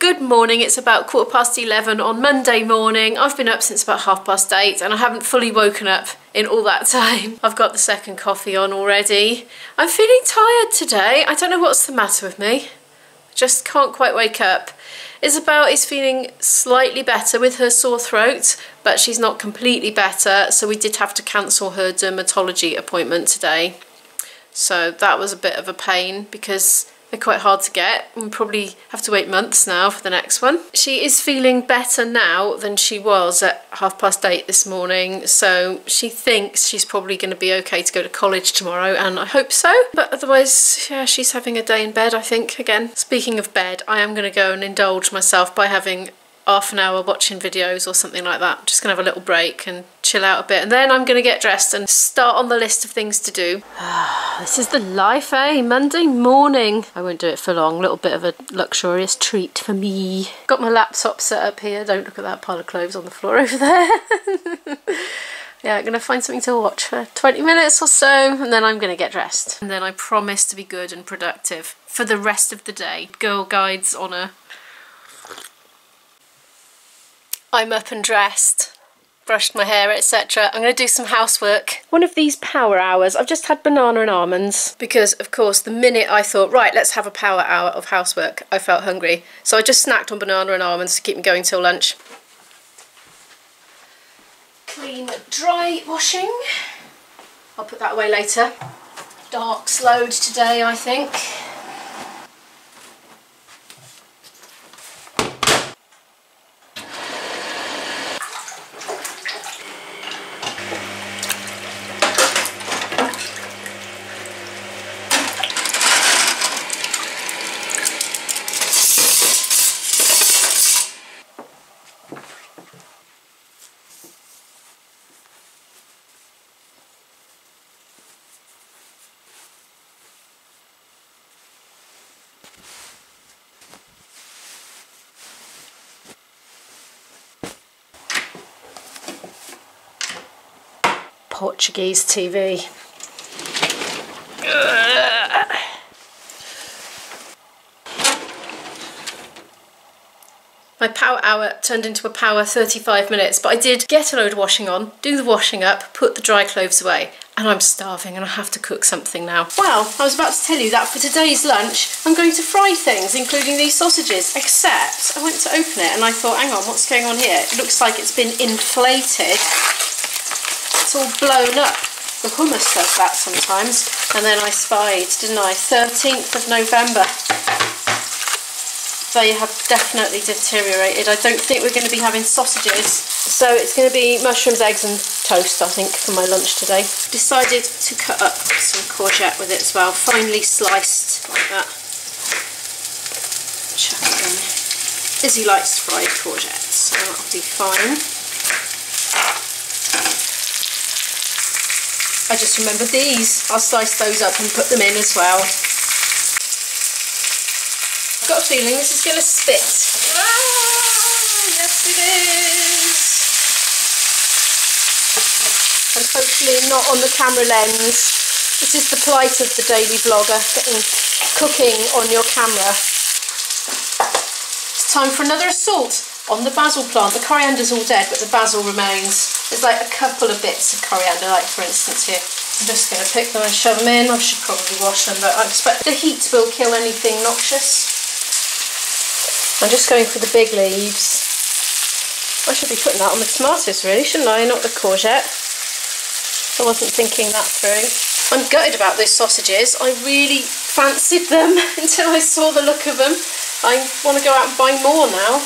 Good morning, it's about 11:15 on Monday morning. I've been up since about 8:30 and I haven't fully woken up in all that time. I've got the second coffee on already. I'm feeling tired today. I don't know what's the matter with me. Just can't quite wake up. Isabel is feeling slightly better with her sore throat, but she's not completely better, so we did have to cancel her dermatology appointment today. So that was a bit of a pain because they're quite hard to get. We'll probably have to wait months now for the next one. She is feeling better now than she was at 8:30 this morning, so she thinks she's probably going to be okay to go to college tomorrow, and I hope so. But otherwise, yeah, she's having a day in bed, I think, again. Speaking of bed, I am going to go and indulge myself by having half an hour watching videos or something like that. Just gonna have a little break and chill out a bit, and then I'm gonna get dressed and start on the list of things to do. This is the life, eh? Monday morning. I won't do it for long. A little bit of a luxurious treat for me. Got my laptop set up here. Don't look at that pile of clothes on the floor over there. Yeah, I'm gonna find something to watch for 20 minutes or so, and then I'm gonna get dressed. And then I promise to be good and productive for the rest of the day. Girl Guide's honour. I'm up and dressed, brushed my hair, etc. I'm going to do some housework. One of these power hours. I've just had banana and almonds because, of course, the minute I thought, right, let's have a power hour of housework, I felt hungry. So I just snacked on banana and almonds to keep me going till lunch. Clean, dry washing. I'll put that away later. Dark's load today, I think. Portuguese TV. My power hour turned into a power 35 minutes, but I did get a load of washing on, do the washing up, put the dry clothes away, and I'm starving and I have to cook something now. Well, I was about to tell you that for today's lunch I'm going to fry things, including these sausages, except I went to open it and I thought, hang on, what's going on here? It looks like it's been inflated. It's all blown up. The hummus does that sometimes. And then I spied, didn't I? 13th of November. They have definitely deteriorated. I don't think we're going to be having sausages. So it's going to be mushrooms, eggs and toast, I think, for my lunch today. Decided to cut up some courgette with it as well. Finely sliced like that. Chuck it in. Izzy likes fried courgettes, so that'll be fine. I just remembered these. I'll slice those up and put them in as well. I've got a feeling this is going to spit. Ah, yes it is. And hopefully not on the camera lens. This is the plight of the daily vlogger, getting cooking on your camera. It's time for another assault on the basil plant. The coriander's all dead, but the basil remains. There's like a couple of bits of coriander, like for instance here. I'm just going to pick them and shove them in. I should probably wash them, but I expect the heat will kill anything noxious. I'm just going for the big leaves. I should be putting that on the tomatoes really, shouldn't I? Not the courgette. I wasn't thinking that through. I'm gutted about those sausages. I really fancied them until I saw the look of them. I want to go out and buy more now.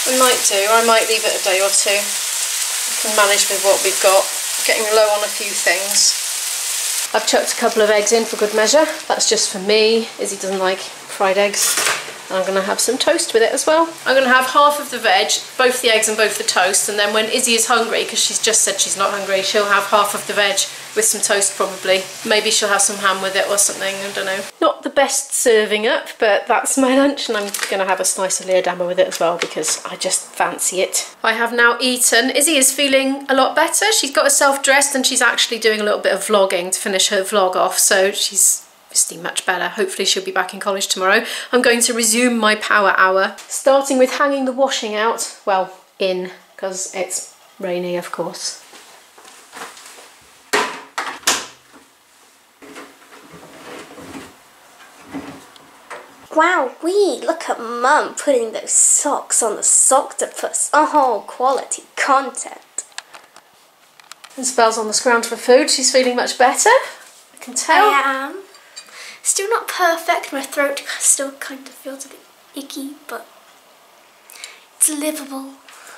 I might do, or I might leave it a day or two. I can manage with what we've got. Getting low on a few things. I've chucked a couple of eggs in for good measure. That's just for me. Izzy doesn't like fried eggs. And I'm going to have some toast with it as well. I'm going to have half of the veg, both the eggs and both the toast, and then when Izzy is hungry, because she's just said she's not hungry, she'll have half of the veg with some toast probably. Maybe she'll have some ham with it or something, I don't know. Not the best serving up, but that's my lunch, and I'm going to have a slice of leerdammer with it as well because I just fancy it. I have now eaten. Izzy is feeling a lot better. She's got herself dressed and she's actually doing a little bit of vlogging to finish her vlog off, so she's obviously much better. Hopefully she'll be back in college tomorrow. I'm going to resume my power hour, starting with hanging the washing out, well, in, because it's rainy, of course. Wowee, look at Mum putting those socks on the Socktopus. Oh, quality content. Isabel's on the scrounge for food. She's feeling much better, I can tell. I am. Still not perfect. My throat still kind of feels a bit icky, but it's livable.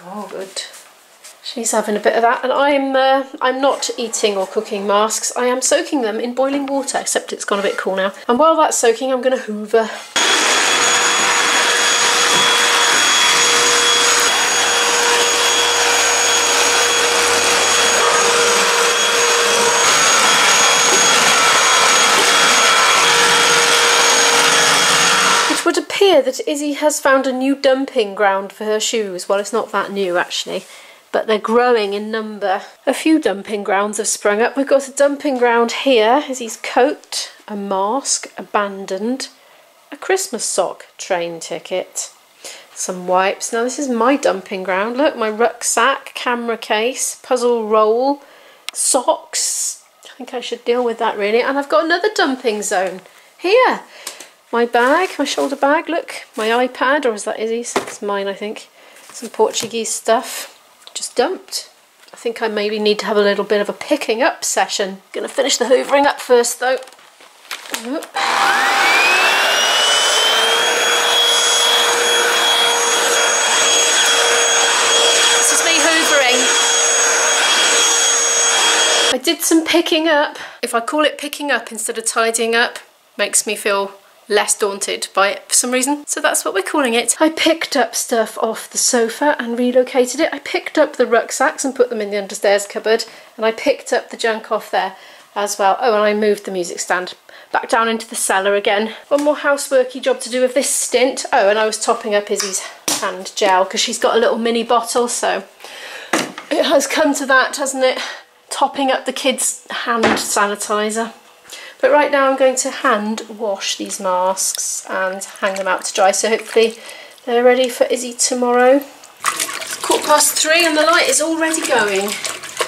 Oh, good. She's having a bit of that, and I'm not eating or cooking masks. I am soaking them in boiling water, except it's gone a bit cool now. And while that's soaking, I'm going to hoover. Would appear that Izzy has found a new dumping ground for her shoes. Well, it's not that new actually, but they're growing in number. A few dumping grounds have sprung up. We've got a dumping ground here. Izzy's coat, a mask, abandoned, a Christmas sock, train ticket, some wipes. Now this is my dumping ground. Look, my rucksack, camera case, puzzle roll, socks. I think I should deal with that really. And I've got another dumping zone here. My bag, my shoulder bag, look, my iPad, or is that Izzy's? It's mine, I think. Some Portuguese stuff, just dumped. I think I maybe need to have a little bit of a picking up session. Gonna finish the hoovering up first though. Oop. This is me hoovering. I did some picking up. If I call it picking up instead of tidying up, makes me feel less daunted by it for some reason, so that's what we're calling it. I picked up stuff off the sofa and relocated it. I picked up the rucksacks and put them in the understairs cupboard, and I picked up the junk off there as well. Oh, and I moved the music stand back down into the cellar again. One more houseworky job to do with this stint. Oh, and I was topping up Izzy's hand gel because she's got a little mini bottle, so it has come to that, hasn't it? Topping up the kids' hand sanitizer. But right now I'm going to hand wash these masks and hang them out to dry, so hopefully they're ready for Izzy tomorrow. It's 3:15 and the light is already going.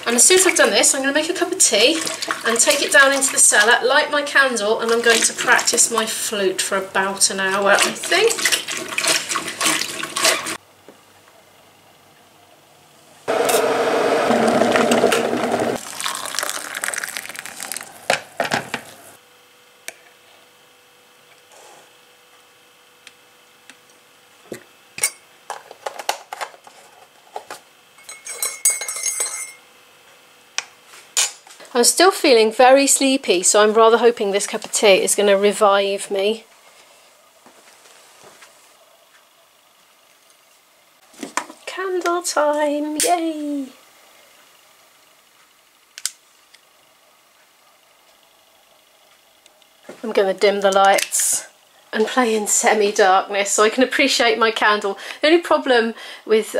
And as soon as I've done this, I'm going to make a cup of tea and take it down into the cellar, light my candle, and I'm going to practice my flute for about an hour, I think. I'm still feeling very sleepy, so I'm rather hoping this cup of tea is going to revive me. Candle time, yay! I'm going to dim the lights and play in semi-darkness so I can appreciate my candle. The only problem with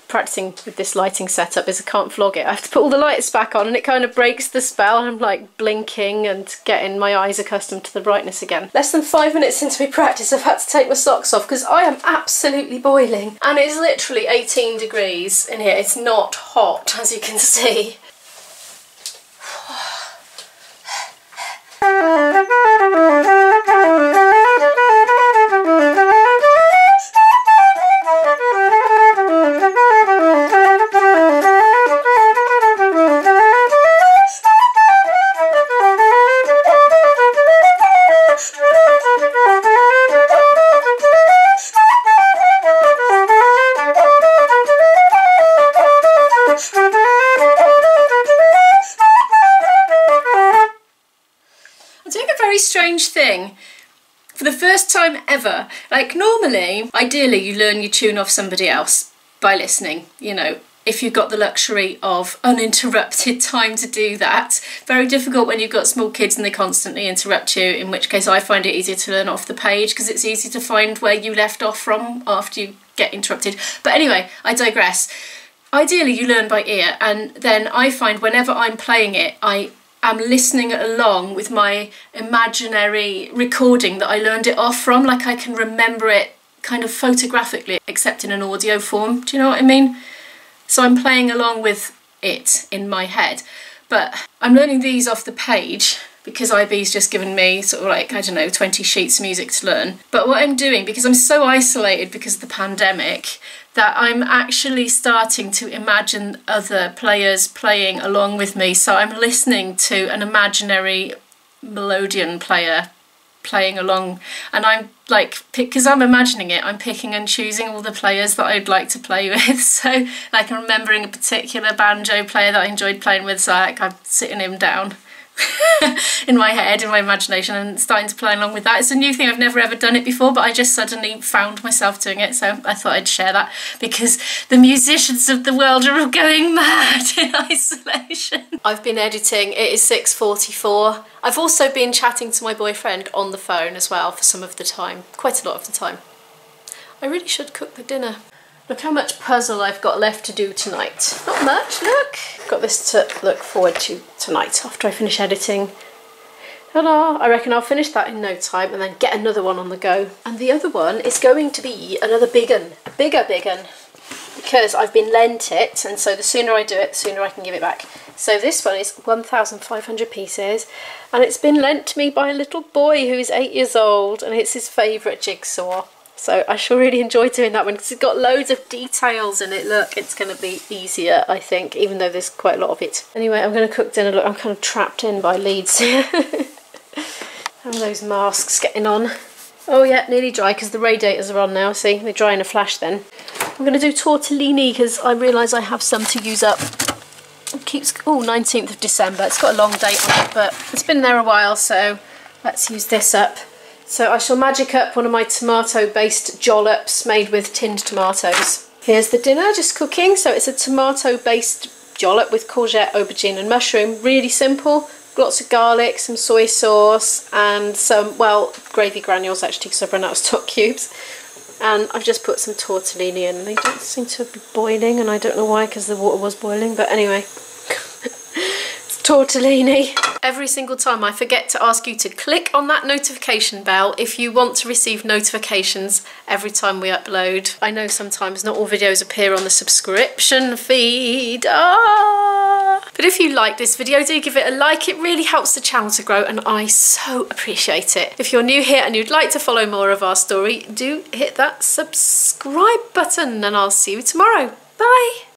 practicing with this lighting setup is I can't vlog it. I have to put all the lights back on and it kind of breaks the spell. I'm like blinking and getting my eyes accustomed to the brightness again. Less than 5 minutes into my practice I've had to take my socks off because I am absolutely boiling, and it's literally 18 degrees in here. It's not hot, as you can see. Strange thing. For the first time ever, like normally, ideally you learn your tune off somebody else by listening, you know, if you've got the luxury of uninterrupted time to do that. Very difficult when you've got small kids and they constantly interrupt you, in which case I find it easier to learn off the page because it's easy to find where you left off from after you get interrupted. But anyway, I digress. Ideally you learn by ear, and then I find whenever I'm playing it, I am listening along with my imaginary recording that I learned it off from. Like, I can remember it kind of photographically, except in an audio form. Do you know what I mean? So I'm playing along with it in my head. But I'm learning these off the page because IB's just given me sort of like, I don't know, 20 sheets of music to learn. But what I'm doing, because I'm so isolated because of the pandemic, that I'm actually starting to imagine other players playing along with me. So I'm listening to an imaginary melodeon player playing along, and I'm like, because I'm imagining it, I'm picking and choosing all the players that I'd like to play with. So like, I'm remembering a particular banjo player that I enjoyed playing with, so like, I'm sitting him down in my head, in my imagination, and starting to play along with that. It's a new thing, I've never ever done it before, but I just suddenly found myself doing it, so I thought I'd share that, because the musicians of the world are all going mad in isolation. I've been editing, it is 6:44. I've also been chatting to my boyfriend on the phone as well for some of the time, quite a lot of the time. I really should cook the dinner. Look how much puzzle I've got left to do tonight. Not much, look. Got this to look forward to tonight after I finish editing. Ta-da! I reckon I'll finish that in no time and then get another one on the go. And the other one is going to be another big un. A bigger un. Because I've been lent it, and so the sooner I do it, the sooner I can give it back. So this one is 1,500 pieces, and it's been lent to me by a little boy who's 8 years old, and it's his favourite jigsaw. So I shall really enjoy doing that one because it's got loads of details in it. Look, it's going to be easier, I think, even though there's quite a lot of it. Anyway, I'm going to cook dinner. Look, I'm kind of trapped in by leads here. How are those masks getting on? Oh yeah, nearly dry because the radiators are on now. See, they dry in a flash then. I'm going to do tortellini because I realise I have some to use up. It keeps, oh, 19th of December. It's got a long date on it, but it's been there a while, so let's use this up. So I shall magic up one of my tomato-based jollops made with tinned tomatoes. Here's the dinner, just cooking. So it's a tomato-based jollop with courgette, aubergine and mushroom. Really simple. Lots of garlic, some soy sauce and some, well, gravy granules actually because I've run out of stock cubes. And I've just put some tortellini in, and they don't seem to be boiling, and I don't know why because the water was boiling, but anyway. Tortellini. Every single time I forget to ask you to click on that notification bell if you want to receive notifications every time we upload. I know sometimes not all videos appear on the subscription feed. But if you like this video, do give it a like. It really helps the channel to grow and I so appreciate it. If you're new here and you'd like to follow more of our story, do hit that subscribe button and I'll see you tomorrow. Bye!